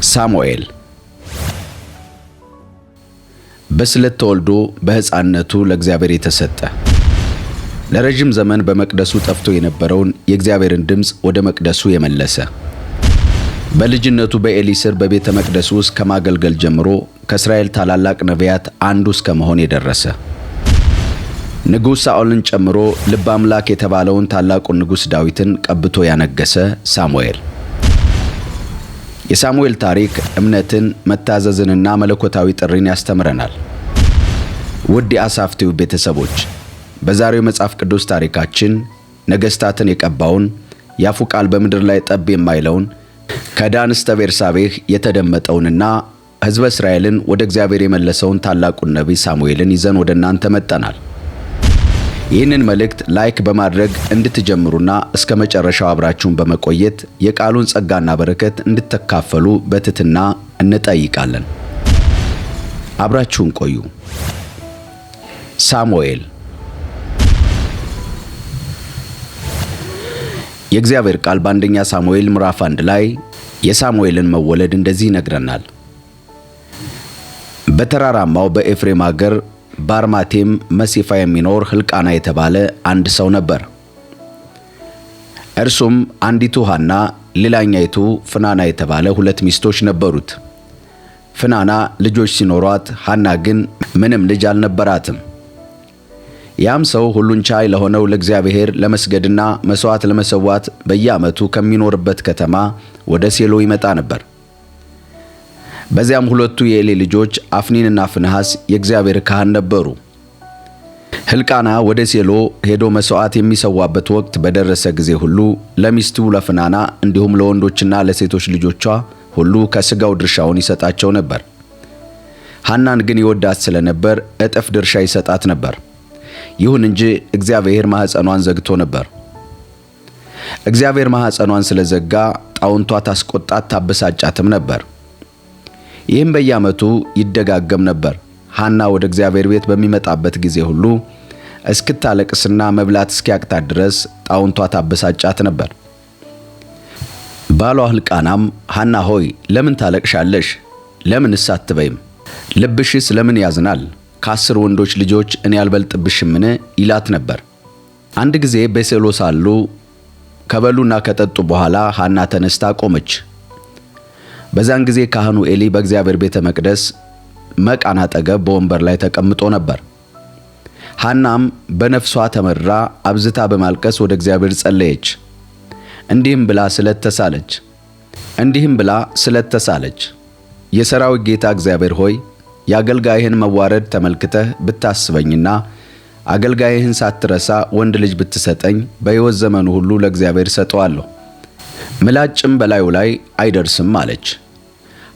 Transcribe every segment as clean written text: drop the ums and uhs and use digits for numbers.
ሳሙኤል በስለት ተወልዶ በሕፃንነቱ ለእግዚአብሔር የተሰጠ ለረጅም ዘመን በመቅደሱ ጠፍቶ የነበረውን የእግዚአብሔርን ድምፅ ወደ መቅደሱ የመለሰ በልጅነቱ በኤሊ ስር በቤተ መቅደሱ ውስጥ ከማገልገል ጀምሮ ከእስራኤል ታላላቅ ነቢያት አንዱ እስከ መሆን የደረሰ ንጉሥ ሳኦልን ጨምሮ ልበ አምላክ የተባለውን ታላቁን ንጉሥ ዳዊትን ቀብቶ ያነገሰ ሳሙኤል። የሳሙኤል ታሪክ እምነትን፣ መታዘዝንና መለኮታዊ ጥሪን ያስተምረናል። ውድ የአሳፍ ቲዩብ ቤተሰቦች፣ በዛሬው መጽሐፍ ቅዱስ ታሪካችን ነገሥታትን የቀባውን ያፉ ቃል በምድር ላይ ጠብ የማይለውን ከዳን እስከ ቤርሳቤህ የተደመጠውንና ሕዝበ እስራኤልን ወደ እግዚአብሔር የመለሰውን ታላቁን ነቢይ ሳሙኤልን ይዘን ወደ እናንተ መጥተናል። ይህንን መልእክት ላይክ በማድረግ እንድትጀምሩና እስከ መጨረሻው አብራችሁን በመቆየት የቃሉን ጸጋና በረከት እንድትካፈሉ በትህትና እንጠይቃለን። አብራችሁን ቆዩ። ሳሙኤል። የእግዚአብሔር ቃል በአንደኛ ሳሙኤል ምዕራፍ 1 ላይ የሳሙኤልን መወለድ እንደዚህ ይነግረናል። በተራራማው በኤፍሬም አገር በአርማቴም መሴፋ የሚኖር ሕልቃና የተባለ አንድ ሰው ነበር። እርሱም አንዲቱ ሐና ሌላኛይቱ ፍናና የተባለ ሁለት ሚስቶች ነበሩት። ፍናና ልጆች ሲኖሯት ሐና ግን ምንም ልጅ አልነበራትም። ያም ሰው ሁሉን ቻይ ለሆነው ለእግዚአብሔር ለመስገድና መስዋዕት ለመሰዋት በየዓመቱ ከሚኖርበት ከተማ ወደ ሴሎ ይመጣ ነበር። በዚያም ሁለቱ የኤሊ ልጆች አፍኒንና ፍንሐስ የእግዚአብሔር ካህን ነበሩ። ሕልቃና ወደ ሴሎ ሄዶ መስዋዕት የሚሰዋበት ወቅት በደረሰ ጊዜ ሁሉ ለሚስቱ ለፍናና እንዲሁም ለወንዶችና ለሴቶች ልጆቿ ሁሉ ከሥጋው ድርሻውን ይሰጣቸው ነበር። ሐናን ግን ይወዳት ስለነበር እጥፍ ድርሻ ይሰጣት ነበር። ይሁን እንጂ እግዚአብሔር ማኅፀኗን ዘግቶ ነበር። እግዚአብሔር ማኅፀኗን ስለዘጋ ጣውንቷ ታስቆጣት ታበሳጫትም ነበር። ይህም በየዓመቱ ይደጋገም ነበር። ሐና ወደ እግዚአብሔር ቤት በሚመጣበት ጊዜ ሁሉ እስክታለቅስና መብላት እስኪያቅታት ድረስ ጣውንቷ ታበሳጫት ነበር። ባሏ ሕልቃናም ሐና ሆይ ለምን ታለቅሻለሽ? ለምንስ አትበይም? ልብሽስ ለምን ያዝናል? ከ10 ወንዶች ልጆች እኔ አልበልጥብሽምን? ይላት ነበር። አንድ ጊዜ በሴሎ ሳሉ ከበሉና ከጠጡ በኋላ ሐና ተነስታ ቆመች። በዛን ጊዜ ካህኑ ኤሊ በእግዚአብሔር ቤተ መቅደስ መቃን አጠገብ በወንበር ላይ ተቀምጦ ነበር። ሐናም በነፍሷ ተመራ አብዝታ በማልቀስ ወደ እግዚአብሔር ጸለየች። እንዲህም ብላ ስለት ተሳለች። የሠራዊት ጌታ እግዚአብሔር ሆይ የአገልጋይህን መዋረድ ተመልክተህ ብታስበኝና አገልጋይህን ሳትረሳ ወንድ ልጅ ብትሰጠኝ በሕይወት ዘመኑ ሁሉ ለእግዚአብሔር ሰጠዋለሁ፣ ምላጭም በላዩ ላይ አይደርስም አለች።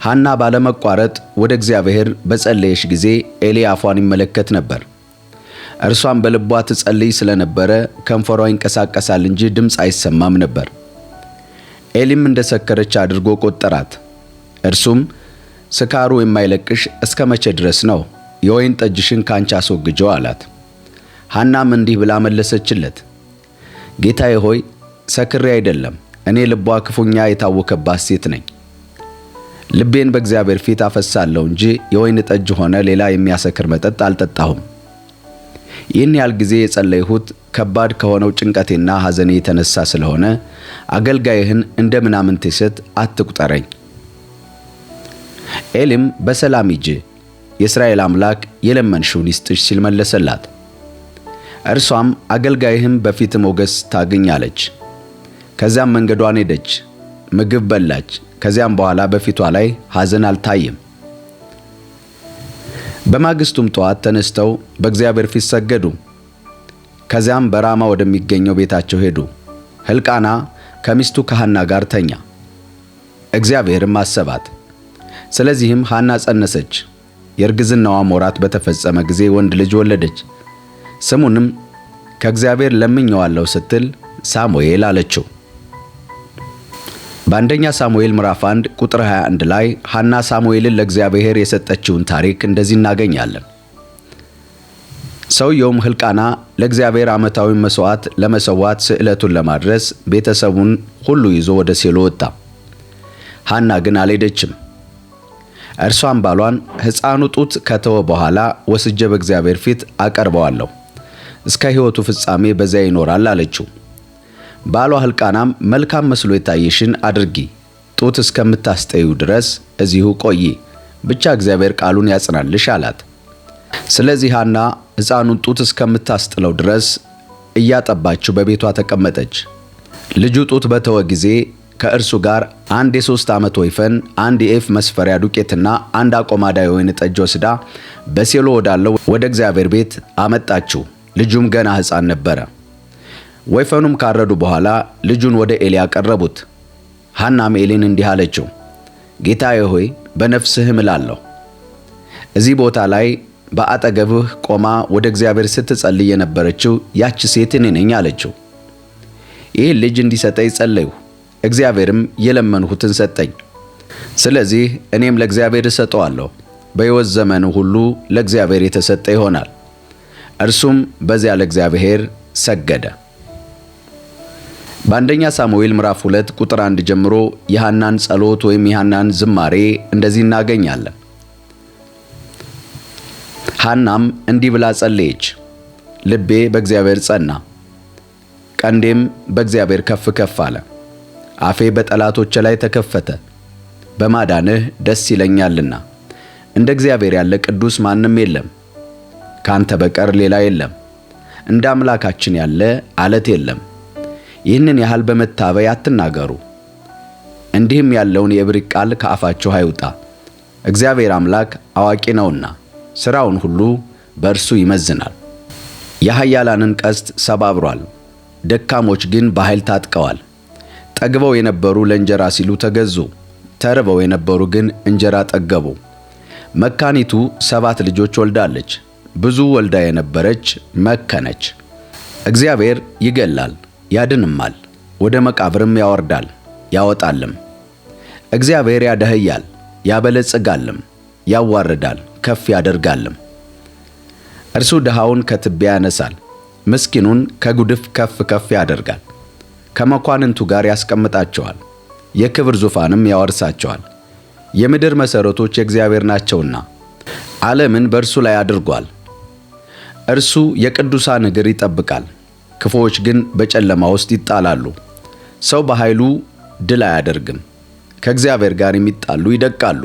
ሐና ባለመቋረጥ ወደ እግዚአብሔር በጸለየች ጊዜ ኤሊ አፏን ይመለከት ነበር። እርሷም በልቧ ትጸልይ ስለነበረ ከንፈሯ ይንቀሳቀሳል እንጂ ድምፅ አይሰማም ነበር። ኤሊም እንደሰከረች አድርጎ ቆጠራት። እርሱም ስካሩ የማይለቅሽ እስከ መቼ ድረስ ነው? የወይን ጠጅሽን ካንቺ አስወግጀው አላት። ሐናም እንዲህ ብላ መለሰችለት፣ ጌታዬ ሆይ ሰክሬ አይደለም፣ እኔ ልቧ ክፉኛ የታወከባት ሴት ነኝ። ልቤን በእግዚአብሔር ፊት አፈሳለሁ እንጂ የወይን ጠጅ ሆነ ሌላ የሚያሰክር መጠጥ አልጠጣሁም። ይህን ያህል ጊዜ የጸለይሁት ከባድ ከሆነው ጭንቀቴና ሐዘኔ የተነሳ ስለሆነ አገልጋይህን እንደ ምናምንቴ ሴት አትቁጠረኝ። ኤሊም በሰላም ሂጂ፣ የእስራኤል አምላክ የለመንሽውን ይስጥሽ ሲል መለሰላት። እርሷም አገልጋይህም በፊት ሞገስ ታግኝ አለች። ከዚያም መንገዷን ሄደች፣ ምግብ በላች። ከዚያም በኋላ በፊቷ ላይ ሐዘን አልታየም። በማግስቱም ጠዋት ተነስተው በእግዚአብሔር ፊት ሰገዱ። ከዚያም በራማ ወደሚገኘው ቤታቸው ሄዱ። ሕልቃና ከሚስቱ ከሐና ጋር ተኛ፣ እግዚአብሔርም አሰባት። ስለዚህም ሐና ጸነሰች። የእርግዝናዋም ወራት በተፈጸመ ጊዜ ወንድ ልጅ ወለደች። ስሙንም ከእግዚአብሔር ለምኜዋለሁ ስትል ሳሙኤል አለችው። በአንደኛ ሳሙኤል ምዕራፍ 1 ቁጥር 21 ላይ ሐና ሳሙኤልን ለእግዚአብሔር የሰጠችውን ታሪክ እንደዚህ እናገኛለን። ሰውየውም ሕልቃና ለእግዚአብሔር ዓመታዊ መስዋዕት ለመሰዋት ስዕለቱን ለማድረስ ቤተሰቡን ሁሉ ይዞ ወደ ሴሎ ወጣ። ሐና ግን አልሄደችም። እርሷም ባሏን ሕፃኑ ጡት ከተወ በኋላ ወስጄ በእግዚአብሔር ፊት አቀርበዋለሁ፣ እስከ ሕይወቱ ፍጻሜ በዚያ ይኖራል አለችው። ባሏ ሕልቃናም መልካም መስሎ የታየሽን አድርጊ፣ ጡት እስከምታስጠዩ ድረስ እዚሁ ቆይ፣ ብቻ እግዚአብሔር ቃሉን ያጽናልሽ አላት። ስለዚህ ሐና ሕፃኑን ጡት እስከምታስጥለው ድረስ እያጠባችው በቤቷ ተቀመጠች። ልጁ ጡት በተወ ጊዜ ከእርሱ ጋር 1 የ3 ዓመት ወይፈን፣ 1 የኢፍ መስፈሪያ ዱቄትና 1 አቆማዳ የወይን ጠጅ ወስዳ በሴሎ ወዳለው ወደ እግዚአብሔር ቤት አመጣችው። ልጁም ገና ሕፃን ነበረ። ወይፈኑም ካረዱ በኋላ ልጁን ወደ ኤሊ አቀረቡት። ሐናም ኤሊን እንዲህ አለችው፣ ጌታዬ ሆይ በነፍስህ እምላለሁ፣ እዚህ ቦታ ላይ በአጠገብህ ቆማ ወደ እግዚአብሔር ስትጸልይ የነበረችው ያች ሴት እኔ ነኝ አለችው። ይህን ልጅ እንዲሰጠኝ ጸለይሁ፣ እግዚአብሔርም የለመንሁትን ሰጠኝ። ስለዚህ እኔም ለእግዚአብሔር እሰጠዋለሁ፣ በሕይወት ዘመኑ ሁሉ ለእግዚአብሔር የተሰጠ ይሆናል። እርሱም በዚያ ለእግዚአብሔር ሰገደ። በአንደኛ ሳሙኤል ምዕራፍ 2 ቁጥር 1 ጀምሮ የሐናን ጸሎት ወይም የሐናን ዝማሬ እንደዚህ እናገኛለን። ሐናም እንዲህ ብላ ጸለየች፣ ልቤ በእግዚአብሔር ጸና፣ ቀንዴም በእግዚአብሔር ከፍ ከፍ አለ። አፌ በጠላቶቼ ላይ ተከፈተ፣ በማዳንህ ደስ ይለኛልና። እንደ እግዚአብሔር ያለ ቅዱስ ማንም የለም፣ ካንተ በቀር ሌላ የለም። እንደ አምላካችን ያለ አለት የለም። ይህንን ያህል በመታበይ አትናገሩ፣ እንዲህም ያለውን የዕብሪት ቃል ከአፋችሁ አይውጣ። እግዚአብሔር አምላክ አዋቂ ነውና ሥራውን ሁሉ በእርሱ ይመዝናል። የኃያላንን ቀስት ሰባብሯል፣ ደካሞች ግን በኃይል ታጥቀዋል። ጠግበው የነበሩ ለእንጀራ ሲሉ ተገዙ፣ ተርበው የነበሩ ግን እንጀራ ጠገቡ። መካኒቱ 7 ልጆች ወልዳለች፣ ብዙ ወልዳ የነበረች መከነች። እግዚአብሔር ይገላል ያድንማል፣ ወደ መቃብርም ያወርዳል ያወጣልም። እግዚአብሔር ያደህያል ያበለጽጋልም፣ ያዋርዳል ከፍ ያደርጋልም። እርሱ ድሃውን ከትቢያ ያነሳል፣ ምስኪኑን ከጉድፍ ከፍ ከፍ ያደርጋል። ከመኳንንቱ ጋር ያስቀምጣቸዋል፣ የክብር ዙፋንም ያወርሳቸዋል። የምድር መሠረቶች የእግዚአብሔር ናቸውና ዓለምን በእርሱ ላይ አድርጓል። እርሱ የቅዱሳን እግር ይጠብቃል፣ ክፉዎች ግን በጨለማ ውስጥ ይጣላሉ። ሰው በኃይሉ ድል አያደርግም፣ ከእግዚአብሔር ጋር የሚጣሉ ይደቃሉ።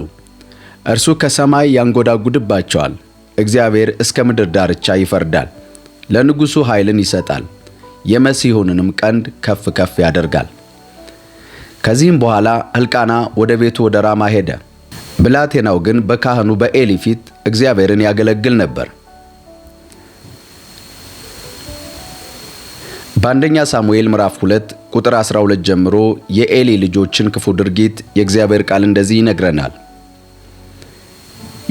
እርሱ ከሰማይ ያንጎዳጉድባቸዋል፣ እግዚአብሔር እስከ ምድር ዳርቻ ይፈርዳል። ለንጉሡ ኃይልን ይሰጣል፣ የመሲሑንም ቀንድ ከፍ ከፍ ያደርጋል። ከዚህም በኋላ ሕልቃና ወደ ቤቱ ወደ ራማ ሄደ። ብላቴናው ግን በካህኑ በኤሊ ፊት እግዚአብሔርን ያገለግል ነበር። በአንደኛ ሳሙኤል ምዕራፍ 2 ቁጥር 12 ጀምሮ የኤሊ ልጆችን ክፉ ድርጊት የእግዚአብሔር ቃል እንደዚህ ይነግረናል።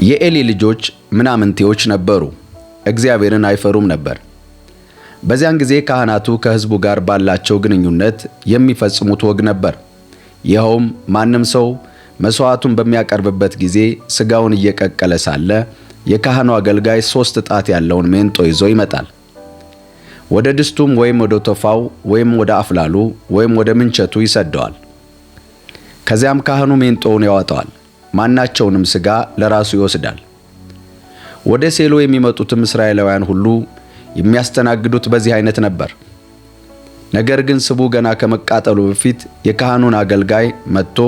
የኤሊ ልጆች ምናምንቴዎች ነበሩ፣ እግዚአብሔርን አይፈሩም ነበር። በዚያን ጊዜ ካህናቱ ከሕዝቡ ጋር ባላቸው ግንኙነት የሚፈጽሙት ወግ ነበር። ይኸውም ማንም ሰው መሥዋዕቱን በሚያቀርብበት ጊዜ ሥጋውን እየቀቀለ ሳለ የካህኑ አገልጋይ 3 ጣት ያለውን ሜንጦ ይዞ ይመጣል። ወደ ድስቱም ወይም ወደ ቶፋው ወይም ወደ አፍላሉ ወይም ወደ ምንቸቱ ይሰደዋል። ከዚያም ካህኑ ሜንጦውን ያወጣዋል፣ ማናቸውንም ሥጋ ለራሱ ይወስዳል። ወደ ሴሎ የሚመጡትም እስራኤላውያን ሁሉ የሚያስተናግዱት በዚህ አይነት ነበር። ነገር ግን ስቡ ገና ከመቃጠሉ በፊት የካህኑን አገልጋይ መጥቶ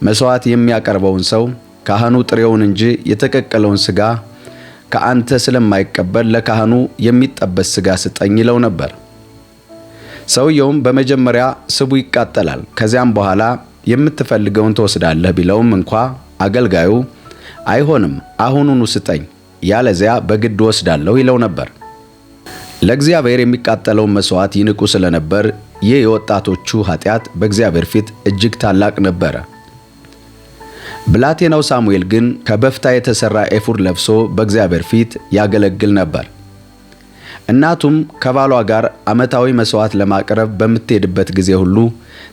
መሥዋዕት የሚያቀርበውን ሰው ካህኑ ጥሬውን እንጂ የተቀቀለውን ሥጋ ከአንተ ስለማይቀበል ለካህኑ የሚጠበስ ሥጋ ስጠኝ ይለው ነበር። ሰውየውም በመጀመሪያ ስቡ ይቃጠላል፣ ከዚያም በኋላ የምትፈልገውን ትወስዳለህ ቢለውም እንኳ አገልጋዩ አይሆንም፣ አሁኑኑ ስጠኝ፣ ያለዚያ በግድ ወስዳለሁ ይለው ነበር። ለእግዚአብሔር የሚቃጠለውን መሥዋዕት ይንቁ ስለነበር ይህ የወጣቶቹ ኃጢአት በእግዚአብሔር ፊት እጅግ ታላቅ ነበረ። ብላቴናው ሳሙኤል ግን ከበፍታ የተሠራ ኤፉድ ለብሶ በእግዚአብሔር ፊት ያገለግል ነበር። እናቱም ከባሏ ጋር ዓመታዊ መሥዋዕት ለማቅረብ በምትሄድበት ጊዜ ሁሉ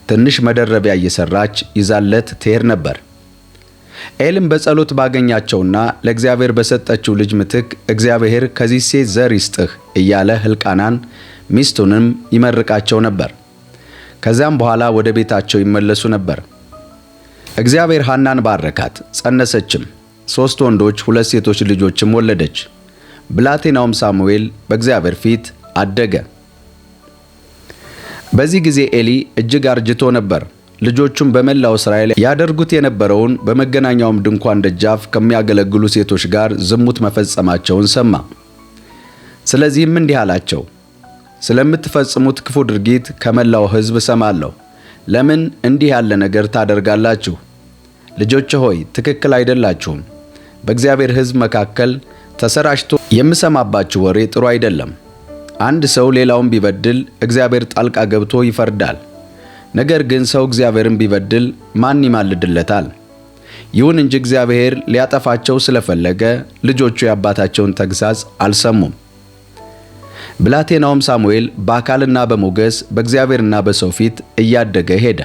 ትንሽ መደረቢያ እየሠራች ይዛለት ትሄድ ነበር። ኤልም በጸሎት ባገኛቸውና ለእግዚአብሔር በሰጠችው ልጅ ምትክ እግዚአብሔር ከዚህ ሴት ዘር ይስጥህ እያለ ሕልቃናን ሚስቱንም ይመርቃቸው ነበር። ከዚያም በኋላ ወደ ቤታቸው ይመለሱ ነበር። እግዚአብሔር ሐናን ባረካት፣ ጸነሰችም፣ 3 ወንዶች 2 ሴቶች ልጆችም ወለደች። ብላቴናውም ሳሙኤል በእግዚአብሔር ፊት አደገ። በዚህ ጊዜ ኤሊ እጅግ አርጅቶ ነበር። ልጆቹም በመላው እስራኤል ያደርጉት የነበረውን በመገናኛውም ድንኳን ደጃፍ ከሚያገለግሉ ሴቶች ጋር ዝሙት መፈጸማቸውን ሰማ። ስለዚህም እንዲህ አላቸው፣ ስለምትፈጽሙት ክፉ ድርጊት ከመላው ሕዝብ እሰማለሁ። ለምን እንዲህ ያለ ነገር ታደርጋላችሁ? ልጆቼ ሆይ ትክክል አይደላችሁም። በእግዚአብሔር ሕዝብ መካከል ተሰራጭቶ የምሰማባችሁ ወሬ ጥሩ አይደለም። አንድ ሰው ሌላውን ቢበድል እግዚአብሔር ጣልቃ ገብቶ ይፈርዳል። ነገር ግን ሰው እግዚአብሔርን ቢበድል ማን ይማልድለታል? ይሁን እንጂ እግዚአብሔር ሊያጠፋቸው ስለፈለገ ልጆቹ የአባታቸውን ተግሣጽ አልሰሙም። ብላቴናውም ሳሙኤል በአካልና በሞገስ በእግዚአብሔርና በሰው ፊት እያደገ ሄደ።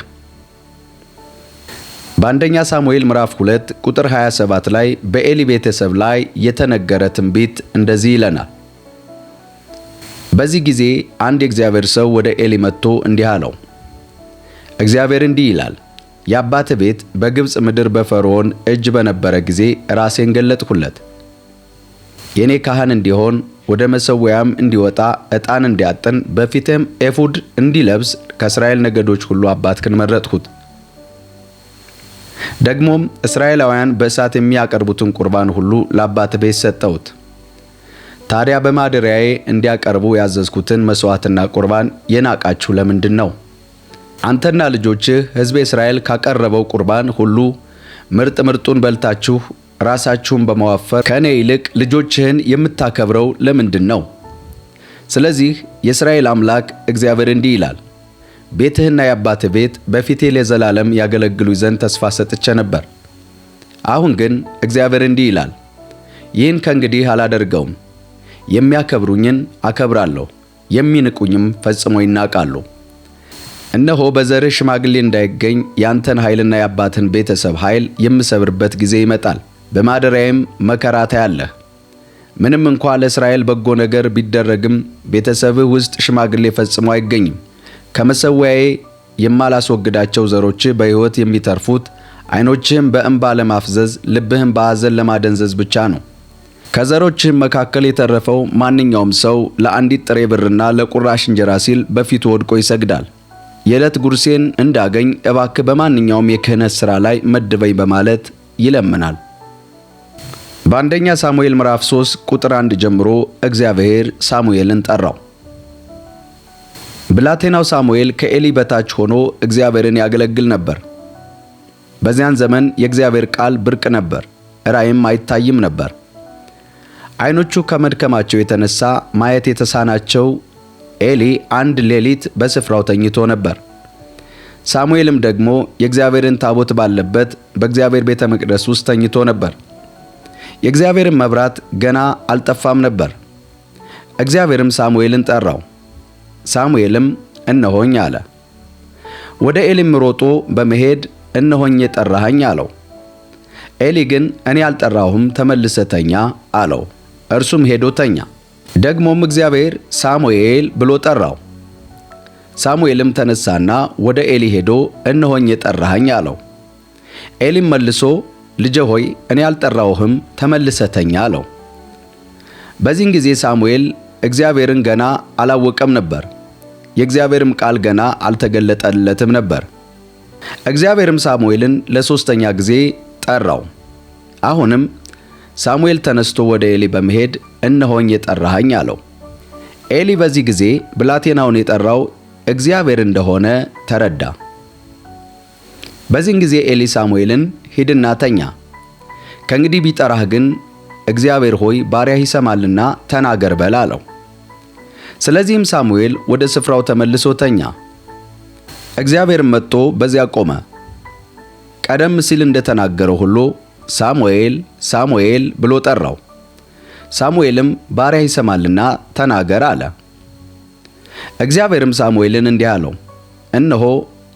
በአንደኛ ሳሙኤል ምዕራፍ 2 ቁጥር 27 ላይ በኤሊ ቤተሰብ ላይ የተነገረ ትንቢት እንደዚህ ይለናል። በዚህ ጊዜ አንድ የእግዚአብሔር ሰው ወደ ኤሊ መጥቶ እንዲህ አለው፣ እግዚአብሔር እንዲህ ይላል፣ የአባትህ ቤት በግብፅ ምድር በፈርዖን እጅ በነበረ ጊዜ ራሴን ገለጥሁለት። የኔ ካህን እንዲሆን ወደ መሠዊያም እንዲወጣ ዕጣን እንዲያጥን በፊትም ኤፉድ እንዲለብስ ከእስራኤል ነገዶች ሁሉ አባትህን መረጥሁት። ደግሞም እስራኤላውያን በእሳት የሚያቀርቡትን ቁርባን ሁሉ ለአባትህ ቤት ሰጠሁት። ታዲያ በማደሪያዬ እንዲያቀርቡ ያዘዝኩትን መሥዋዕትና ቁርባን የናቃችሁ ለምንድን ነው? አንተና ልጆችህ ሕዝቤ እስራኤል ካቀረበው ቁርባን ሁሉ ምርጥ ምርጡን በልታችሁ ራሳችሁን በማዋፈር ከእኔ ይልቅ ልጆችህን የምታከብረው ለምንድን ነው? ስለዚህ የእስራኤል አምላክ እግዚአብሔር እንዲህ ይላል፣ ቤትህና የአባትህ ቤት በፊቴ ለዘላለም ያገለግሉኝ ዘንድ ተስፋ ሰጥቼ ነበር። አሁን ግን እግዚአብሔር እንዲህ ይላል፣ ይህን ከእንግዲህ አላደርገውም። የሚያከብሩኝን አከብራለሁ፣ የሚንቁኝም ፈጽሞ ይናቃሉ። እነሆ በዘርህ ሽማግሌ እንዳይገኝ ያንተን ኃይልና የአባትህን ቤተሰብ ኃይል የምሰብርበት ጊዜ ይመጣል። በማደሪያዬም መከራ ታያለህ። ምንም እንኳ ለእስራኤል በጎ ነገር ቢደረግም ቤተሰብህ ውስጥ ሽማግሌ ፈጽሞ አይገኝም። ከመሠዊያዬ የማላስወግዳቸው ዘሮችህ በሕይወት የሚተርፉት ዓይኖችህም በእንባ ለማፍዘዝ ልብህም በሐዘን ለማደንዘዝ ብቻ ነው። ከዘሮችህም መካከል የተረፈው ማንኛውም ሰው ለአንዲት ጥሬ ብርና ለቁራሽ እንጀራ ሲል በፊቱ ወድቆ ይሰግዳል። የዕለት ጉርሴን እንዳገኝ እባክህ በማንኛውም የክህነት ሥራ ላይ መድበኝ በማለት ይለምናል። በአንደኛ ሳሙኤል ምዕራፍ 3 ቁጥር 1 ጀምሮ እግዚአብሔር ሳሙኤልን ጠራው። ብላቴናው ሳሙኤል ከኤሊ በታች ሆኖ እግዚአብሔርን ያገለግል ነበር። በዚያን ዘመን የእግዚአብሔር ቃል ብርቅ ነበር፣ ራእይም አይታይም ነበር። ዓይኖቹ ከመድከማቸው የተነሳ ማየት የተሳናቸው ኤሊ አንድ ሌሊት በስፍራው ተኝቶ ነበር። ሳሙኤልም ደግሞ የእግዚአብሔርን ታቦት ባለበት በእግዚአብሔር ቤተ መቅደስ ውስጥ ተኝቶ ነበር። የእግዚአብሔርን መብራት ገና አልጠፋም ነበር። እግዚአብሔርም ሳሙኤልን ጠራው። ሳሙኤልም እነሆኝ አለ። ወደ ኤሊም ሮጦ በመሄድ እነሆኝ የጠራኸኝ አለው። ኤሊ ግን እኔ አልጠራሁም፣ ተመልሰህ ተኛ አለው። እርሱም ሄዶ ተኛ። ደግሞም እግዚአብሔር ሳሙኤል ብሎ ጠራው። ሳሙኤልም ተነሳና ወደ ኤሊ ሄዶ እነሆኝ የጠራኸኝ አለው። ኤሊም መልሶ ልጄ ሆይ እኔ አልጠራሁህም፣ ተመልሰህ ተኛ አለው። በዚህን ጊዜ ሳሙኤል እግዚአብሔርን ገና አላወቀም ነበር፣ የእግዚአብሔርም ቃል ገና አልተገለጠለትም ነበር። እግዚአብሔርም ሳሙኤልን ለ3ኛ ጊዜ ጠራው። አሁንም ሳሙኤል ተነስቶ ወደ ኤሊ በመሄድ እነሆኝ የጠራኸኝ አለው። ኤሊ በዚህ ጊዜ ብላቴናውን የጠራው እግዚአብሔር እንደሆነ ተረዳ። በዚህን ጊዜ ኤሊ ሳሙኤልን ሂድና ተኛ፣ ከእንግዲህ ቢጠራህ ግን እግዚአብሔር ሆይ ባሪያህ ይሰማልና ተናገር በል አለው። ስለዚህም ሳሙኤል ወደ ስፍራው ተመልሶ ተኛ። እግዚአብሔርም መጥቶ በዚያ ቆመ። ቀደም ሲል እንደተናገረው ሁሉ ሳሙኤል ሳሙኤል ብሎ ጠራው። ሳሙኤልም ባሪያህ ይሰማልና ተናገር አለ። እግዚአብሔርም ሳሙኤልን እንዲህ አለው፣ እነሆ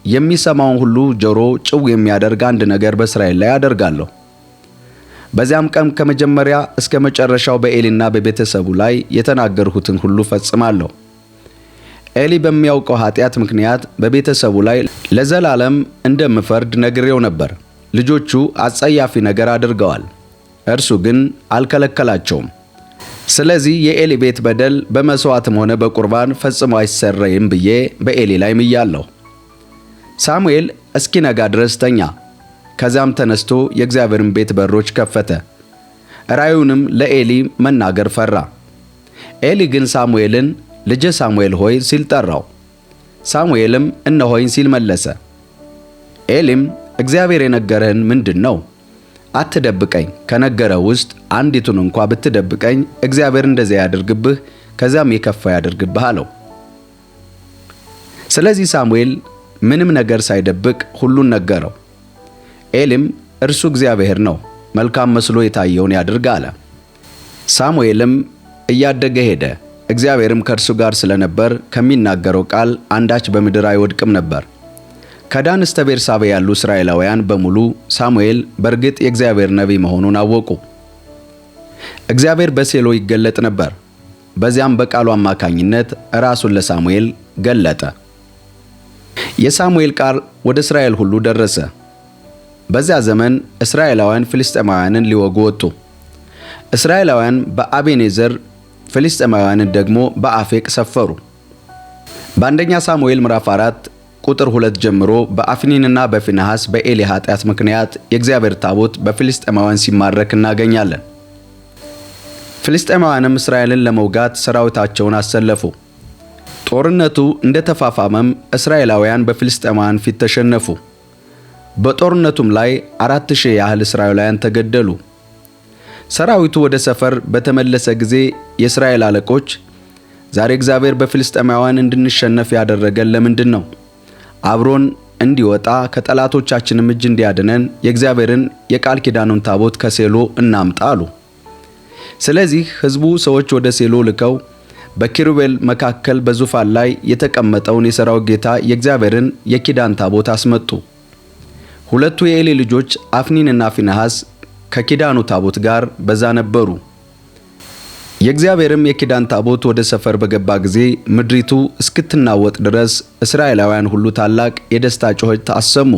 የሚሰማውን ሁሉ ጆሮ ጭው የሚያደርግ አንድ ነገር በእስራኤል ላይ አደርጋለሁ። በዚያም ቀን ከመጀመሪያ እስከ መጨረሻው በኤሊና በቤተሰቡ ላይ የተናገርሁትን ሁሉ ፈጽማለሁ። ኤሊ በሚያውቀው ኃጢአት ምክንያት በቤተሰቡ ላይ ለዘላለም እንደምፈርድ ነግሬው ነበር። ልጆቹ አጸያፊ ነገር አድርገዋል። እርሱ ግን አልከለከላቸውም። ስለዚህ የኤሊ ቤት በደል በመሥዋዕትም ሆነ በቁርባን ፈጽሞ አይሰረይም ብዬ በኤሊ ላይ ምያለሁ። ሳሙኤል እስኪነጋ ድረስ ተኛ። ከዚያም ተነስቶ የእግዚአብሔርን ቤት በሮች ከፈተ። ራእዩንም ለኤሊ መናገር ፈራ። ኤሊ ግን ሳሙኤልን ልጄ ሳሙኤል ሆይ ሲል ጠራው። ሳሙኤልም እነሆኝ ሲል መለሰ። ኤሊም እግዚአብሔር የነገረህን ምንድን ነው? አትደብቀኝ፣ ከነገረህ ውስጥ አንዲቱን እንኳ ብትደብቀኝ እግዚአብሔር እንደዚያ ያድርግብህ፣ ከዚያም የከፋ ያድርግብህ አለው። ስለዚህ ሳሙኤል ምንም ነገር ሳይደብቅ ሁሉን ነገረው። ኤሊም እርሱ እግዚአብሔር ነው፣ መልካም መስሎ የታየውን ያድርግ አለ። ሳሙኤልም እያደገ ሄደ። እግዚአብሔርም ከእርሱ ጋር ስለነበር ከሚናገረው ቃል አንዳች በምድር አይወድቅም ነበር። ከዳን እስከ ቤርሳቤ ያሉ እስራኤላውያን በሙሉ ሳሙኤል በእርግጥ የእግዚአብሔር ነቢይ መሆኑን አወቁ። እግዚአብሔር በሴሎ ይገለጥ ነበር። በዚያም በቃሉ አማካኝነት ራሱን ለሳሙኤል ገለጠ። የሳሙኤል ቃል ወደ እስራኤል ሁሉ ደረሰ። በዚያ ዘመን እስራኤላውያን ፍልስጤማውያንን ሊወጉ ወጡ። እስራኤላውያን በአቤኔዘር ፍልስጤማውያንን ደግሞ በአፌቅ ሰፈሩ። በአንደኛ ሳሙኤል ምዕራፍ 4 ቁጥር 2 ጀምሮ በአፍኒንና በፊንሐስ በኤሊ ኃጢአት ምክንያት የእግዚአብሔር ታቦት በፍልስጤማውያን ሲማረክ እናገኛለን። ፍልስጤማውያንም እስራኤልን ለመውጋት ሰራዊታቸውን አሰለፉ። ጦርነቱ እንደተፋፋመም እስራኤላውያን በፍልስጤማውያን ፊት ተሸነፉ። በጦርነቱም ላይ 4000 ያህል እስራኤላውያን ተገደሉ። ሰራዊቱ ወደ ሰፈር በተመለሰ ጊዜ የእስራኤል አለቆች ዛሬ እግዚአብሔር በፍልስጤማውያን እንድንሸነፍ ያደረገን ለምንድን ነው? አብሮን እንዲወጣ ከጠላቶቻችንም እጅ እንዲያድነን የእግዚአብሔርን የቃል ኪዳኑን ታቦት ከሴሎ እናምጣ አሉ። ስለዚህ ሕዝቡ ሰዎች ወደ ሴሎ ልከው በኪሩቤል መካከል በዙፋን ላይ የተቀመጠውን የሠራዊት ጌታ የእግዚአብሔርን የኪዳን ታቦት አስመጡ። ሁለቱ የኤሊ ልጆች አፍኒንና ፊንሐስ ከኪዳኑ ታቦት ጋር በዛ ነበሩ። የእግዚአብሔርም የኪዳን ታቦት ወደ ሰፈር በገባ ጊዜ ምድሪቱ እስክትናወጥ ድረስ እስራኤላውያን ሁሉ ታላቅ የደስታ ጩኸት አሰሙ።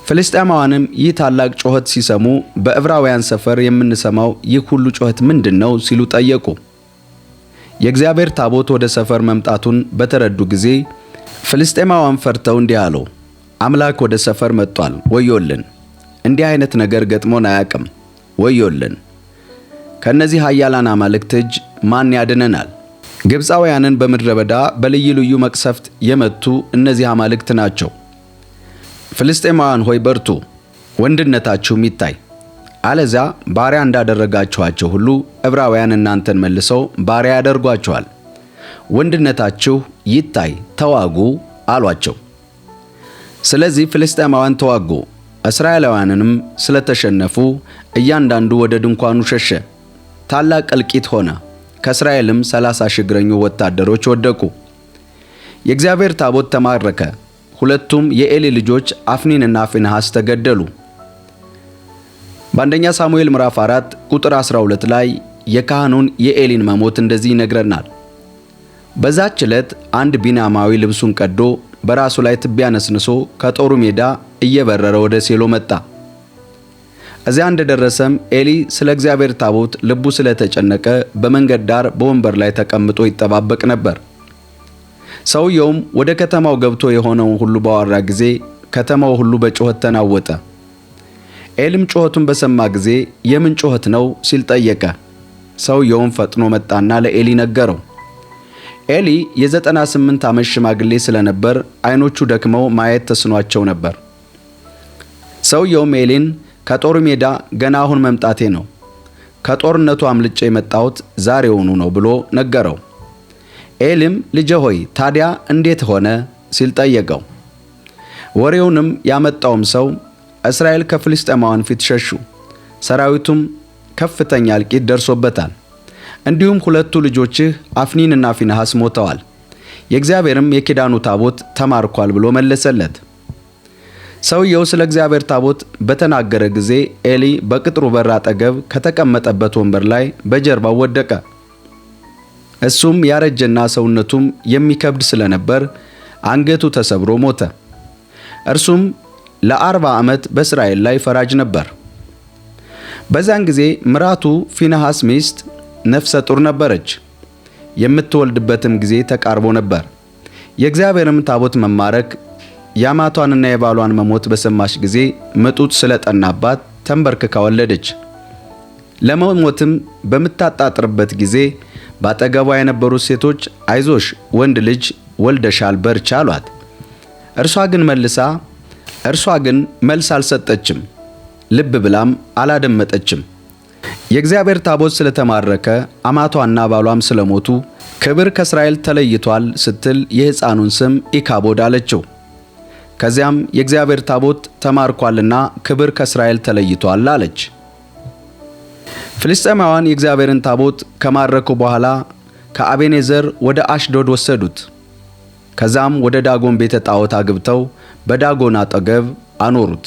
ፍልስጤማውያንም ይህ ታላቅ ጩኸት ሲሰሙ በዕብራውያን ሰፈር የምንሰማው ይህ ሁሉ ጩኸት ምንድን ነው ሲሉ ጠየቁ። የእግዚአብሔር ታቦት ወደ ሰፈር መምጣቱን በተረዱ ጊዜ ፍልስጤማውያን ፈርተው እንዲህ አሉ፣ አምላክ ወደ ሰፈር መጥቷል፣ ወዮልን! እንዲህ አይነት ነገር ገጥሞን አያውቅም፣ ወዮልን! ከነዚህ ኃያላን አማልክት እጅ ማን ያድነናል? ግብፃውያንን በምድረ በዳ በልዩ ልዩ መቅሰፍት የመቱ እነዚህ አማልክት ናቸው። ፍልስጤማውያን ሆይ በርቱ፣ ወንድነታችሁም ይታይ። አለዚያ ባሪያ እንዳደረጋችኋቸው ሁሉ ዕብራውያን እናንተን መልሰው ባሪያ ያደርጓችኋል። ወንድነታችሁ ይታይ፣ ተዋጉ አሏቸው። ስለዚህ ፍልስጤማውያን ተዋጉ። እስራኤላውያንንም ስለተሸነፉ እያንዳንዱ ወደ ድንኳኑ ሸሸ። ታላቅ እልቂት ሆነ። ከእስራኤልም 30,000 እግረኛ ወታደሮች ወደቁ። የእግዚአብሔር ታቦት ተማረከ። ሁለቱም የኤሊ ልጆች አፍኒንና ፊንሐስ ተገደሉ። በአንደኛ ሳሙኤል ምዕራፍ 4 ቁጥር 12 ላይ የካህኑን የኤሊን መሞት እንደዚህ ይነግረናል። በዛች ዕለት አንድ ቢንያማዊ ልብሱን ቀዶ በራሱ ላይ ትቢያ ነስንሶ ከጦሩ ሜዳ እየበረረ ወደ ሴሎ መጣ። እዚያ እንደደረሰም ኤሊ ስለ እግዚአብሔር ታቦት ልቡ ስለተጨነቀ በመንገድ ዳር በወንበር ላይ ተቀምጦ ይጠባበቅ ነበር። ሰውየውም ወደ ከተማው ገብቶ የሆነውን ሁሉ ባወራ ጊዜ ከተማው ሁሉ በጩኸት ተናወጠ። ኤሊም ጩኸቱን በሰማ ጊዜ የምን ጩኸት ነው ሲል ጠየቀ። ሰውየውም ፈጥኖ መጣና ለኤሊ ነገረው። ኤሊ የ98 ዓመት ሽማግሌ ስለነበር ዓይኖቹ ደክመው ማየት ተስኗቸው ነበር። ሰውየውም ኤሊን ከጦር ሜዳ ገና አሁን መምጣቴ ነው፣ ከጦርነቱ አምልጬ የመጣሁት ዛሬውኑ ነው ብሎ ነገረው። ኤሊም ልጄ ሆይ ታዲያ እንዴት ሆነ ሲል ጠየቀው። ወሬውንም ያመጣውም ሰው እስራኤል ከፍልስጤማውያን ፊት ሸሹ፣ ሰራዊቱም ከፍተኛ እልቂት ደርሶበታል፣ እንዲሁም ሁለቱ ልጆችህ አፍኒንና ፊንሐስ ሞተዋል፣ የእግዚአብሔርም የኪዳኑ ታቦት ተማርኳል ብሎ መለሰለት። ሰውየው ስለ እግዚአብሔር ታቦት በተናገረ ጊዜ ኤሊ በቅጥሩ በር አጠገብ ከተቀመጠበት ወንበር ላይ በጀርባው ወደቀ። እሱም ያረጀና ሰውነቱም የሚከብድ ስለነበር አንገቱ ተሰብሮ ሞተ። እርሱም ለ40 ዓመት በእስራኤል ላይ ፈራጅ ነበር። በዛን ጊዜ ምራቱ ፊንሐስ ሚስት ነፍሰ ጡር ነበረች። የምትወልድበትም ጊዜ ተቃርቦ ነበር። የእግዚአብሔርም ታቦት መማረክ የአማቷንና የባሏን መሞት በሰማች ጊዜ ምጡት ስለጠናባት ተንበርክካ ወለደች። ለመሞትም በምታጣጥርበት ጊዜ ባጠገቧ የነበሩት ሴቶች አይዞሽ ወንድ ልጅ ወልደሻል በርቺ አሏት። እርሷ ግን መልስ አልሰጠችም፣ ልብ ብላም አላደመጠችም። የእግዚአብሔር ታቦት ስለተማረከ አማቷና ባሏም ስለሞቱ ክብር ከእስራኤል ተለይቷል ስትል የሕፃኑን ስም ኢካቦድ አለችው። ከዚያም የእግዚአብሔር ታቦት ተማርኳልና ክብር ከእስራኤል ተለይቷል አለች። ፍልስጤማውያን የእግዚአብሔርን ታቦት ከማረኩ በኋላ ከአቤኔዘር ወደ አሽዶድ ወሰዱት። ከዛም ወደ ዳጎን ቤተ ጣዖት አግብተው በዳጎን አጠገብ አኖሩት።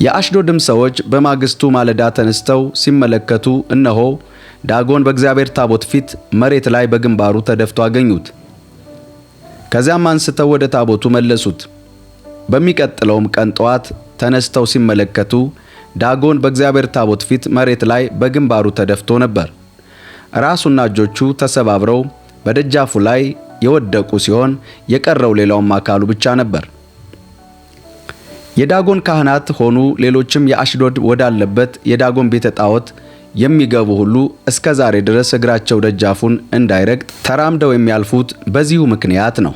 የአሽዶድም ሰዎች በማግስቱ ማለዳ ተነስተው ሲመለከቱ እነሆ ዳጎን በእግዚአብሔር ታቦት ፊት መሬት ላይ በግንባሩ ተደፍቶ አገኙት። ከዚያም አንስተው ወደ ታቦቱ መለሱት። በሚቀጥለውም ቀን ጠዋት ተነስተው ሲመለከቱ ዳጎን በእግዚአብሔር ታቦት ፊት መሬት ላይ በግንባሩ ተደፍቶ ነበር። ራሱና እጆቹ ተሰባብረው በደጃፉ ላይ የወደቁ ሲሆን የቀረው ሌላውም አካሉ ብቻ ነበር። የዳጎን ካህናት ሆኑ ሌሎችም የአሽዶድ ወዳለበት የዳጎን ቤተ ጣዖት የሚገቡ ሁሉ እስከ ዛሬ ድረስ እግራቸው ደጃፉን እንዳይረግጥ ተራምደው የሚያልፉት በዚሁ ምክንያት ነው።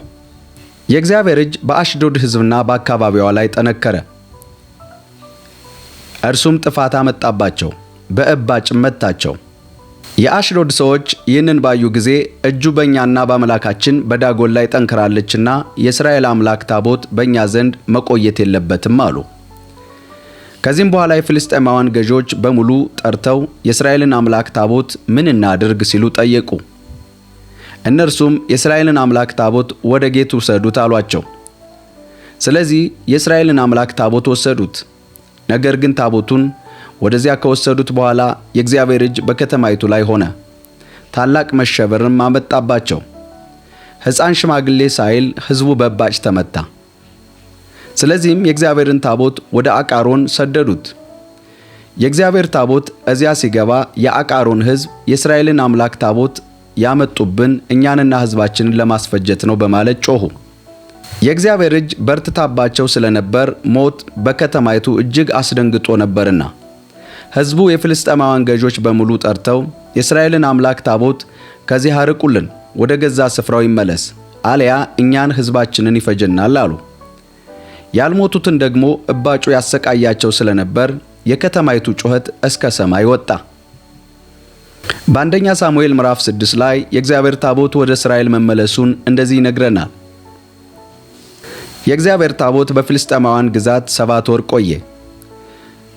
የእግዚአብሔር እጅ በአሽዶድ ሕዝብና በአካባቢዋ ላይ ጠነከረ። እርሱም ጥፋት አመጣባቸው፣ በእባጭም መታቸው። የአሽዶድ ሰዎች ይህንን ባዩ ጊዜ እጁ በእኛና በአምላካችን በዳጎን ላይ ጠንክራለችና የእስራኤል አምላክ ታቦት በእኛ ዘንድ መቆየት የለበትም አሉ። ከዚህም በኋላ የፍልስጤማውያን ገዦች በሙሉ ጠርተው የእስራኤልን አምላክ ታቦት ምን እናድርግ ሲሉ ጠየቁ። እነርሱም የእስራኤልን አምላክ ታቦት ወደ ጌት ውሰዱት አሏቸው። ስለዚህ የእስራኤልን አምላክ ታቦት ወሰዱት። ነገር ግን ታቦቱን ወደዚያ ከወሰዱት በኋላ የእግዚአብሔር እጅ በከተማይቱ ላይ ሆነ፣ ታላቅ መሸበርም አመጣባቸው። ሕፃን ሽማግሌ ሳይል ሕዝቡ በእባጭ ተመታ። ስለዚህም የእግዚአብሔርን ታቦት ወደ አቃሮን ሰደዱት። የእግዚአብሔር ታቦት እዚያ ሲገባ የአቃሮን ሕዝብ የእስራኤልን አምላክ ታቦት ያመጡብን እኛንና ሕዝባችንን ለማስፈጀት ነው በማለት ጮኹ። የእግዚአብሔር እጅ በርትታባቸው ስለነበር ሞት በከተማይቱ እጅግ አስደንግጦ ነበርና ሕዝቡ የፍልስጤማውያን ገዦች በሙሉ ጠርተው የእስራኤልን አምላክ ታቦት ከዚህ አርቁልን፣ ወደ ገዛ ስፍራው ይመለስ፣ አለያ እኛን ሕዝባችንን ይፈጀናል አሉ። ያልሞቱትን ደግሞ እባጩ ያሰቃያቸው ስለነበር የከተማይቱ ጩኸት እስከ ሰማይ ወጣ። በአንደኛ ሳሙኤል ምዕራፍ 6 ላይ የእግዚአብሔር ታቦት ወደ እስራኤል መመለሱን እንደዚህ ይነግረናል። የእግዚአብሔር ታቦት በፍልስጤማውያን ግዛት 7 ወር ቆየ።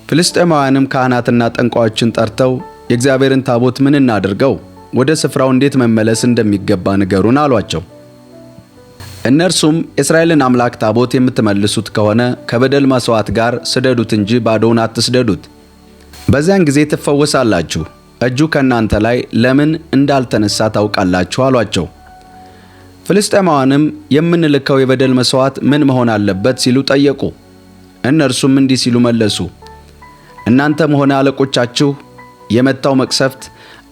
ፍልስጤማውያንም ካህናትና ጠንቋዮችን ጠርተው የእግዚአብሔርን ታቦት ምን እናድርገው? ወደ ስፍራው እንዴት መመለስ እንደሚገባ ንገሩን አሏቸው። እነርሱም የእስራኤልን አምላክ ታቦት የምትመልሱት ከሆነ ከበደል መስዋዕት ጋር ስደዱት እንጂ ባዶውን አትስደዱት። በዚያን ጊዜ ትፈወሳላችሁ፣ እጁ ከእናንተ ላይ ለምን እንዳልተነሳ ታውቃላችሁ አሏቸው። ፍልስጤማውያንም የምንልከው የበደል መስዋዕት ምን መሆን አለበት ሲሉ ጠየቁ። እነርሱም እንዲህ ሲሉ መለሱ፣ እናንተም ሆነ አለቆቻችሁ የመታው መቅሰፍት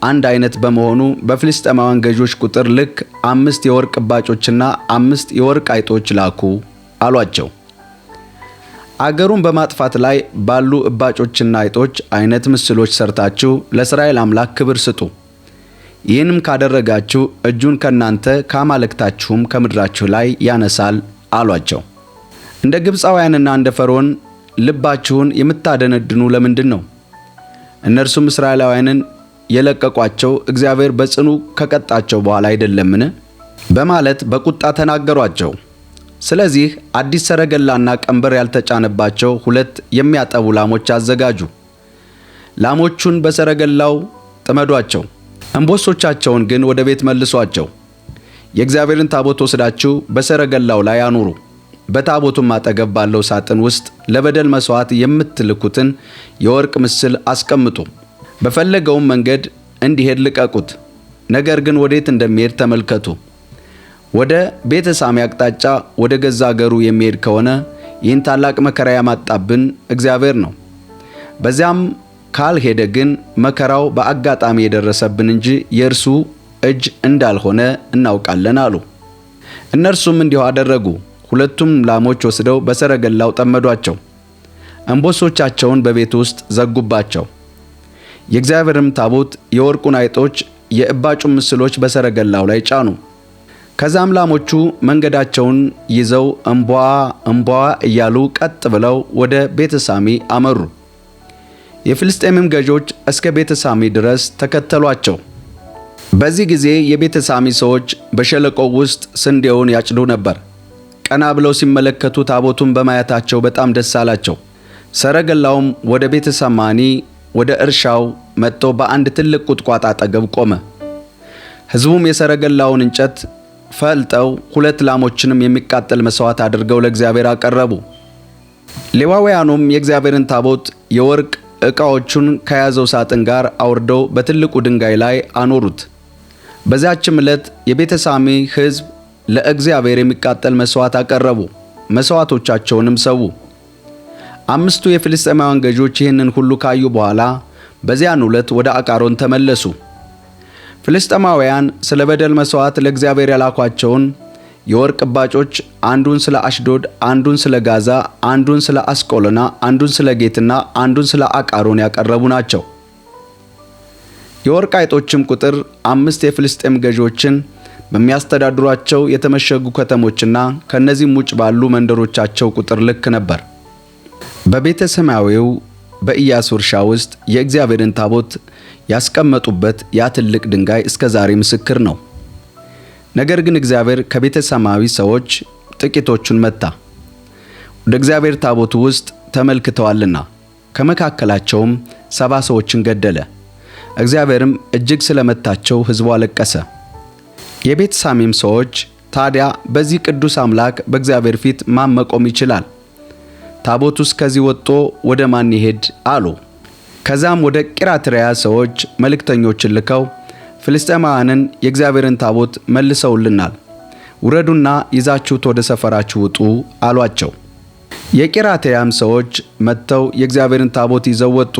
አንድ አይነት በመሆኑ በፍልስጤማውያን ገዦች ቁጥር ልክ 5 የወርቅ እባጮችና 5 የወርቅ አይጦች ላኩ አሏቸው። አገሩን በማጥፋት ላይ ባሉ እባጮችና አይጦች አይነት ምስሎች ሰርታችሁ ለእስራኤል አምላክ ክብር ስጡ። ይህንም ካደረጋችሁ እጁን ከናንተ ከአማልክታችሁም ከምድራችሁ ላይ ያነሳል አሏቸው። እንደ ግብፃውያንና እንደ ፈርዖን ልባችሁን የምታደነድኑ ለምንድን ነው? እነርሱም እስራኤላውያንን የለቀቋቸው እግዚአብሔር በጽኑ ከቀጣቸው በኋላ አይደለምን? በማለት በቁጣ ተናገሯቸው። ስለዚህ አዲስ ሰረገላና ቀንበር ያልተጫነባቸው 2 የሚያጠቡ ላሞች አዘጋጁ። ላሞቹን በሰረገላው ጥመዷቸው፣ እንቦሶቻቸውን ግን ወደ ቤት መልሷቸው። የእግዚአብሔርን ታቦት ወስዳችሁ በሰረገላው ላይ አኑሩ። በታቦቱም አጠገብ ባለው ሳጥን ውስጥ ለበደል መስዋዕት የምትልኩትን የወርቅ ምስል አስቀምጡ። በፈለገውም መንገድ እንዲሄድ ልቀቁት። ነገር ግን ወዴት እንደሚሄድ ተመልከቱ። ወደ ቤተ ሳሚ አቅጣጫ ወደ ገዛ አገሩ የሚሄድ ከሆነ ይህን ታላቅ መከራ ያመጣብን እግዚአብሔር ነው። በዚያም ካልሄደ ግን መከራው በአጋጣሚ የደረሰብን እንጂ የእርሱ እጅ እንዳልሆነ እናውቃለን አሉ። እነርሱም እንዲሁ አደረጉ። ሁለቱም ላሞች ወስደው በሰረገላው ጠመዷቸው፣ እንቦሶቻቸውን በቤት ውስጥ ዘጉባቸው። የእግዚአብሔርም ታቦት የወርቁን አይጦች የእባጩን ምስሎች በሰረገላው ላይ ጫኑ። ከዛም ላሞቹ መንገዳቸውን ይዘው እምቧ እምቧ እያሉ ቀጥ ብለው ወደ ቤተሳሚ አመሩ። የፍልስጤምም ገዦች እስከ ቤተሳሚ ድረስ ተከተሏቸው። በዚህ ጊዜ የቤተሳሚ ሰዎች በሸለቆው ውስጥ ስንዴውን ያጭዱ ነበር። ቀና ብለው ሲመለከቱ ታቦቱን በማየታቸው በጣም ደስ አላቸው። ሰረገላውም ወደ ቤተሳማኒ ወደ እርሻው መጥቶ በአንድ ትልቅ ቁጥቋጥ አጠገብ ቆመ። ሕዝቡም የሰረገላውን እንጨት ፈልጠው 2 ላሞችንም የሚቃጠል መስዋዕት አድርገው ለእግዚአብሔር አቀረቡ። ሌዋውያኑም የእግዚአብሔርን ታቦት የወርቅ ዕቃዎቹን ከያዘው ሳጥን ጋር አውርደው በትልቁ ድንጋይ ላይ አኖሩት። በዚያችም ዕለት የቤተሳሚ ሕዝብ ለእግዚአብሔር የሚቃጠል መስዋዕት አቀረቡ፣ መስዋዕቶቻቸውንም ሰዉ። 5ቱ የፍልስጤማውያን ገዦች ይህንን ሁሉ ካዩ በኋላ በዚያን ዕለት ወደ አቃሮን ተመለሱ። ፍልስጤማውያን ስለ በደል መስዋዕት ለእግዚአብሔር ያላኳቸውን የወርቅ እባጮች አንዱን ስለ አሽዶድ፣ አንዱን ስለ ጋዛ፣ አንዱን ስለ አስቆሎና፣ አንዱን ስለ ጌትና አንዱን ስለ አቃሮን ያቀረቡ ናቸው። የወርቅ አይጦችም ቁጥር 5 የፍልስጤም ገዦችን በሚያስተዳድሯቸው የተመሸጉ ከተሞችና ከነዚህም ውጭ ባሉ መንደሮቻቸው ቁጥር ልክ ነበር። በቤተ ሰማያዊው በኢያሱ እርሻ ውስጥ የእግዚአብሔርን ታቦት ያስቀመጡበት ያ ትልቅ ድንጋይ እስከ ዛሬ ምስክር ነው። ነገር ግን እግዚአብሔር ከቤተ ሰማያዊ ሰዎች ጥቂቶቹን መታ፣ ወደ እግዚአብሔር ታቦት ውስጥ ተመልክተዋልና ከመካከላቸውም 70 ሰዎችን ገደለ። እግዚአብሔርም እጅግ ስለመታቸው ሕዝቡ አለቀሰ። የቤተ ሳሚም ሰዎች ታዲያ በዚህ ቅዱስ አምላክ በእግዚአብሔር ፊት ማን መቆም ይችላል? ታቦቱስ ከዚህ ወጥቶ ወደ ማን ይሄድ አሉ። ከዛም ወደ ቂራትሪያ ሰዎች መልእክተኞችን ልከው ፍልስጤማውያንን የእግዚአብሔርን ታቦት መልሰውልናል፣ ውረዱና ይዛችሁት ወደ ሰፈራችሁ ውጡ አሏቸው። የቂራትሪያም ሰዎች መጥተው የእግዚአብሔርን ታቦት ይዘው ወጡ።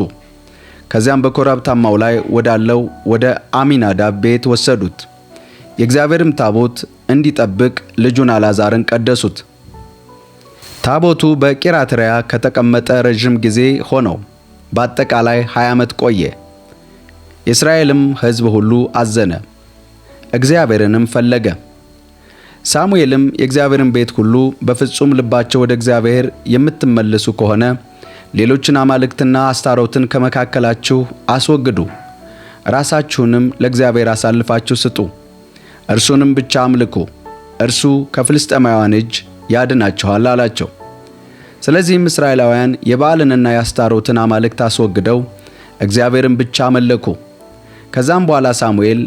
ከዚያም በኮረብታማው ላይ ወዳለው ወደ አሚናዳብ ቤት ወሰዱት። የእግዚአብሔርም ታቦት እንዲጠብቅ ልጁን አልዓዛርን ቀደሱት። ታቦቱ በቂራትሪያ ከተቀመጠ ረጅም ጊዜ ሆነው፣ በአጠቃላይ 20 ዓመት ቆየ። የእስራኤልም ሕዝብ ሁሉ አዘነ፣ እግዚአብሔርንም ፈለገ። ሳሙኤልም የእግዚአብሔርን ቤት ሁሉ በፍጹም ልባቸው ወደ እግዚአብሔር የምትመለሱ ከሆነ ሌሎችን አማልክትና አስታሮትን ከመካከላችሁ አስወግዱ፣ ራሳችሁንም ለእግዚአብሔር አሳልፋችሁ ስጡ፣ እርሱንም ብቻ አምልኩ፣ እርሱ ከፍልስጤማውያን እጅ ያድናችኋል አላቸው። ስለዚህም እስራኤላውያን የበዓልንና የአስታሮትን አማልክት አስወግደው እግዚአብሔርን ብቻ አመለኩ። ከዛም በኋላ ሳሙኤል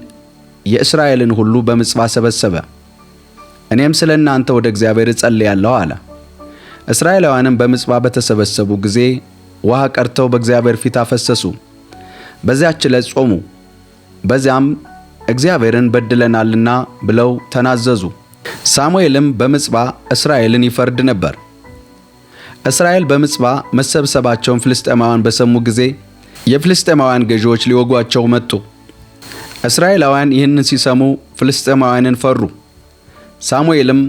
የእስራኤልን ሁሉ በምጽጳ ሰበሰበ። እኔም ስለ እናንተ ወደ እግዚአብሔር እጸልያለሁ አለ። እስራኤላውያንም በምጽጳ በተሰበሰቡ ጊዜ ውሃ ቀርተው በእግዚአብሔር ፊት አፈሰሱ። በዚያች ዕለት ጾሙ። በዚያም እግዚአብሔርን በድለናልና ብለው ተናዘዙ። ሳሙኤልም በምጽጳ እስራኤልን ይፈርድ ነበር። እስራኤል በምጽጳ መሰብሰባቸውን ፍልስጤማውያን በሰሙ ጊዜ የፍልስጤማውያን ገዢዎች ሊወጓቸው መጡ። እስራኤላውያን ይህንን ሲሰሙ ፍልስጤማውያንን ፈሩ። ሳሙኤልም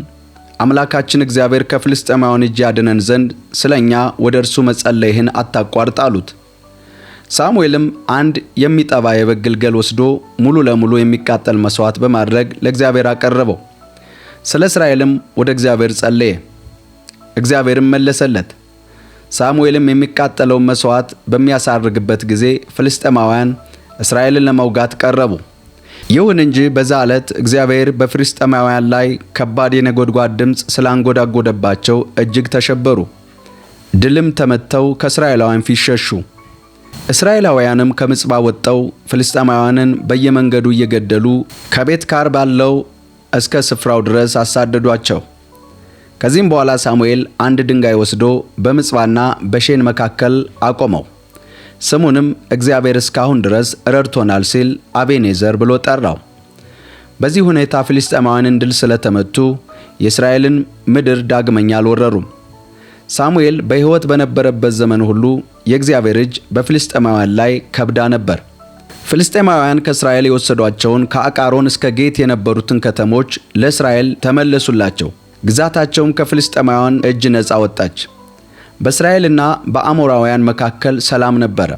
አምላካችን እግዚአብሔር ከፍልስጤማውያን እጅ ያድነን ዘንድ ስለኛ ወደ እርሱ መጸለይህን አታቋርጥ አሉት። ሳሙኤልም አንድ የሚጠባ የበግ ግልገል ወስዶ ሙሉ ለሙሉ የሚቃጠል መስዋዕት በማድረግ ለእግዚአብሔር አቀረበው። ስለ እስራኤልም ወደ እግዚአብሔር ጸለየ፣ እግዚአብሔርም መለሰለት። ሳሙኤልም የሚቃጠለውን መስዋዕት በሚያሳርግበት ጊዜ ፍልስጤማውያን እስራኤልን ለመውጋት ቀረቡ። ይሁን እንጂ በዛ ዕለት እግዚአብሔር በፍልስጤማውያን ላይ ከባድ የነጎድጓድ ድምፅ ስላንጎዳጎደባቸው እጅግ ተሸበሩ። ድልም ተመተው ከእስራኤላውያን ፊት ሸሹ። እስራኤላውያንም ከምጽጳ ወጥተው ፍልስጤማውያንን በየመንገዱ እየገደሉ ከቤትካር ባለው እስከ ስፍራው ድረስ አሳደዷቸው። ከዚህም በኋላ ሳሙኤል አንድ ድንጋይ ወስዶ በምጽጳና በሼን መካከል አቆመው። ስሙንም እግዚአብሔር እስካሁን ድረስ ረድቶናል ሲል አቤኔዘር ብሎ ጠራው። በዚህ ሁኔታ ፍልስጤማውያንን ድል ስለተመቱ የእስራኤልን ምድር ዳግመኛ አልወረሩም። ሳሙኤል በሕይወት በነበረበት ዘመን ሁሉ የእግዚአብሔር እጅ በፍልስጤማውያን ላይ ከብዳ ነበር። ፍልስጤማውያን ከእስራኤል የወሰዷቸውን ከአቃሮን እስከ ጌት የነበሩትን ከተሞች ለእስራኤል ተመለሱላቸው። ግዛታቸውም ከፍልስጤማውያን እጅ ነፃ ወጣች። በእስራኤልና በአሞራውያን መካከል ሰላም ነበረ።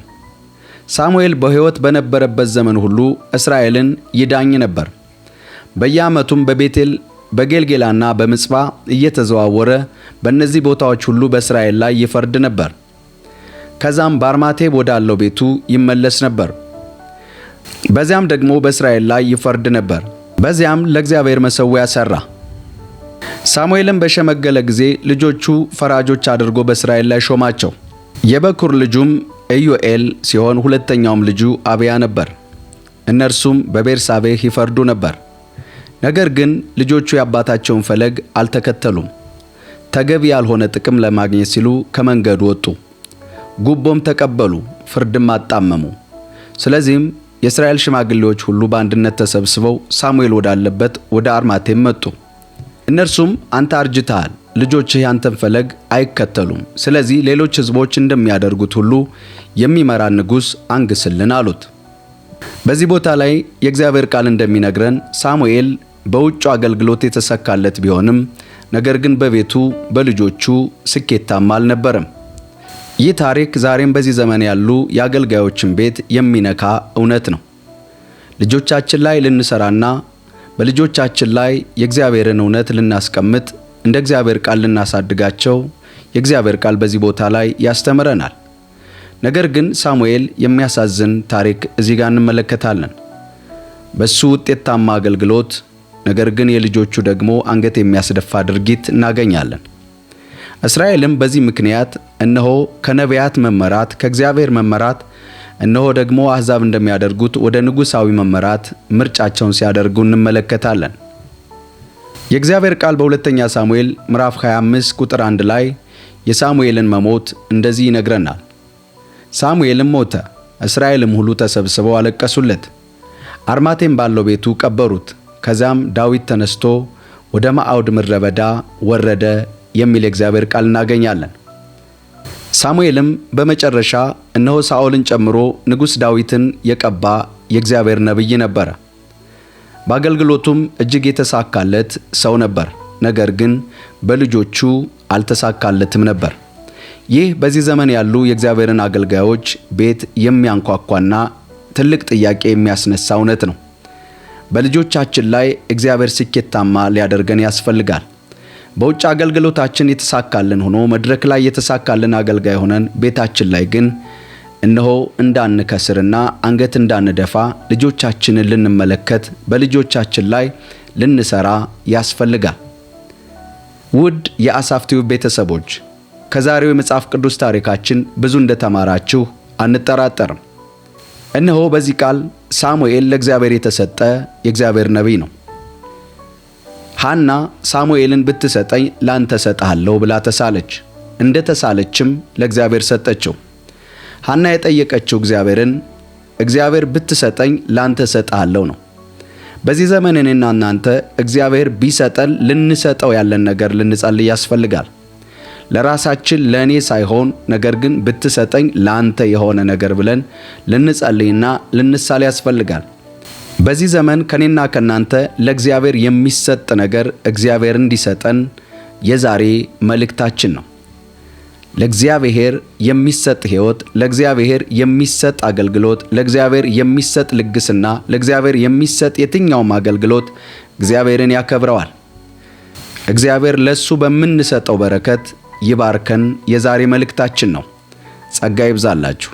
ሳሙኤል በሕይወት በነበረበት ዘመን ሁሉ እስራኤልን ይዳኝ ነበር። በየዓመቱም በቤቴል በጌልጌላና በምጽጳ እየተዘዋወረ በእነዚህ ቦታዎች ሁሉ በእስራኤል ላይ ይፈርድ ነበር። ከዛም በአርማቴብ ወዳለው ቤቱ ይመለስ ነበር። በዚያም ደግሞ በእስራኤል ላይ ይፈርድ ነበር። በዚያም ለእግዚአብሔር መሠዊያ ሠራ። ሳሙኤልም በሸመገለ ጊዜ ልጆቹ ፈራጆች አድርጎ በእስራኤል ላይ ሾማቸው። የበኩር ልጁም ኢዮኤል ሲሆን ሁለተኛውም ልጁ አብያ ነበር። እነርሱም በቤርሳቤህ ይፈርዱ ነበር። ነገር ግን ልጆቹ የአባታቸውን ፈለግ አልተከተሉም። ተገቢ ያልሆነ ጥቅም ለማግኘት ሲሉ ከመንገዱ ወጡ። ጉቦም ተቀበሉ፣ ፍርድም አጣመሙ። ስለዚህም የእስራኤል ሽማግሌዎች ሁሉ በአንድነት ተሰብስበው ሳሙኤል ወዳለበት ወደ አርማቴም መጡ። እነርሱም አንተ አርጅተሃል፣ ልጆችህ ያንተን ፈለግ አይከተሉም። ስለዚህ ሌሎች ሕዝቦች እንደሚያደርጉት ሁሉ የሚመራን ንጉሥ አንግስልን አሉት። በዚህ ቦታ ላይ የእግዚአብሔር ቃል እንደሚነግረን ሳሙኤል በውጭ አገልግሎት የተሳካለት ቢሆንም ነገር ግን በቤቱ በልጆቹ ስኬታማ አልነበረም። ይህ ታሪክ ዛሬም በዚህ ዘመን ያሉ የአገልጋዮችን ቤት የሚነካ እውነት ነው። ልጆቻችን ላይ ልንሰራና በልጆቻችን ላይ የእግዚአብሔርን እውነት ልናስቀምጥ እንደ እግዚአብሔር ቃል ልናሳድጋቸው የእግዚአብሔር ቃል በዚህ ቦታ ላይ ያስተምረናል። ነገር ግን ሳሙኤል የሚያሳዝን ታሪክ እዚህ ጋር እንመለከታለን። በሱ ውጤታማ አገልግሎት ነገር ግን የልጆቹ ደግሞ አንገት የሚያስደፋ ድርጊት እናገኛለን። እስራኤልም በዚህ ምክንያት እነሆ ከነቢያት መመራት ከእግዚአብሔር መመራት እነሆ ደግሞ አሕዛብ እንደሚያደርጉት ወደ ንጉሣዊ መመራት ምርጫቸውን ሲያደርጉ እንመለከታለን። የእግዚአብሔር ቃል በሁለተኛ ሳሙኤል ምዕራፍ 25 ቁጥር 1 ላይ የሳሙኤልን መሞት እንደዚህ ይነግረናል። ሳሙኤልም ሞተ፣ እስራኤልም ሁሉ ተሰብስበው አለቀሱለት፣ አርማቴም ባለው ቤቱ ቀበሩት። ከዚያም ዳዊት ተነስቶ ወደ ማዖድ ምድረ በዳ ወረደ የሚል የእግዚአብሔር ቃል እናገኛለን። ሳሙኤልም በመጨረሻ እነሆ ሳኦልን ጨምሮ ንጉሥ ዳዊትን የቀባ የእግዚአብሔር ነቢይ ነበረ። በአገልግሎቱም እጅግ የተሳካለት ሰው ነበር። ነገር ግን በልጆቹ አልተሳካለትም ነበር። ይህ በዚህ ዘመን ያሉ የእግዚአብሔርን አገልጋዮች ቤት የሚያንኳኳና ትልቅ ጥያቄ የሚያስነሳ እውነት ነው። በልጆቻችን ላይ እግዚአብሔር ስኬታማ ሊያደርገን ያስፈልጋል። በውጭ አገልግሎታችን የተሳካልን ሆኖ መድረክ ላይ የተሳካልን አገልጋይ ሆነን ቤታችን ላይ ግን እነሆ እንዳንከስርና አንገት እንዳንደፋ ልጆቻችንን ልንመለከት በልጆቻችን ላይ ልንሰራ ያስፈልጋል። ውድ የአሳፍ ቲዩብ ቤተሰቦች ከዛሬው የመጽሐፍ ቅዱስ ታሪካችን ብዙ እንደተማራችሁ አንጠራጠርም። እነሆ በዚህ ቃል ሳሙኤል ለእግዚአብሔር የተሰጠ የእግዚአብሔር ነቢይ ነው። ሐና ሳሙኤልን ብትሰጠኝ ላንተ ሰጥሃለሁ ብላ ተሳለች። እንደ ተሳለችም ለእግዚአብሔር ሰጠችው። ሐና የጠየቀችው እግዚአብሔርን እግዚአብሔር ብትሰጠኝ ላንተ ሰጥሃለሁ ነው። በዚህ ዘመን እኔና እናንተ እግዚአብሔር ቢሰጠን ልንሰጠው ያለን ነገር ልንጸልይ ያስፈልጋል። ለራሳችን ለእኔ ሳይሆን ነገር ግን ብትሰጠኝ ላንተ የሆነ ነገር ብለን ልንጸልይና ልንሳል ያስፈልጋል። በዚህ ዘመን ከኔና ከናንተ ለእግዚአብሔር የሚሰጥ ነገር እግዚአብሔር እንዲሰጠን የዛሬ መልእክታችን ነው። ለእግዚአብሔር የሚሰጥ ሕይወት፣ ለእግዚአብሔር የሚሰጥ አገልግሎት፣ ለእግዚአብሔር የሚሰጥ ልግስና፣ ለእግዚአብሔር የሚሰጥ የትኛውም አገልግሎት እግዚአብሔርን ያከብረዋል። እግዚአብሔር ለሱ በምንሰጠው በረከት ይባርከን የዛሬ መልእክታችን ነው። ጸጋ ይብዛላችሁ።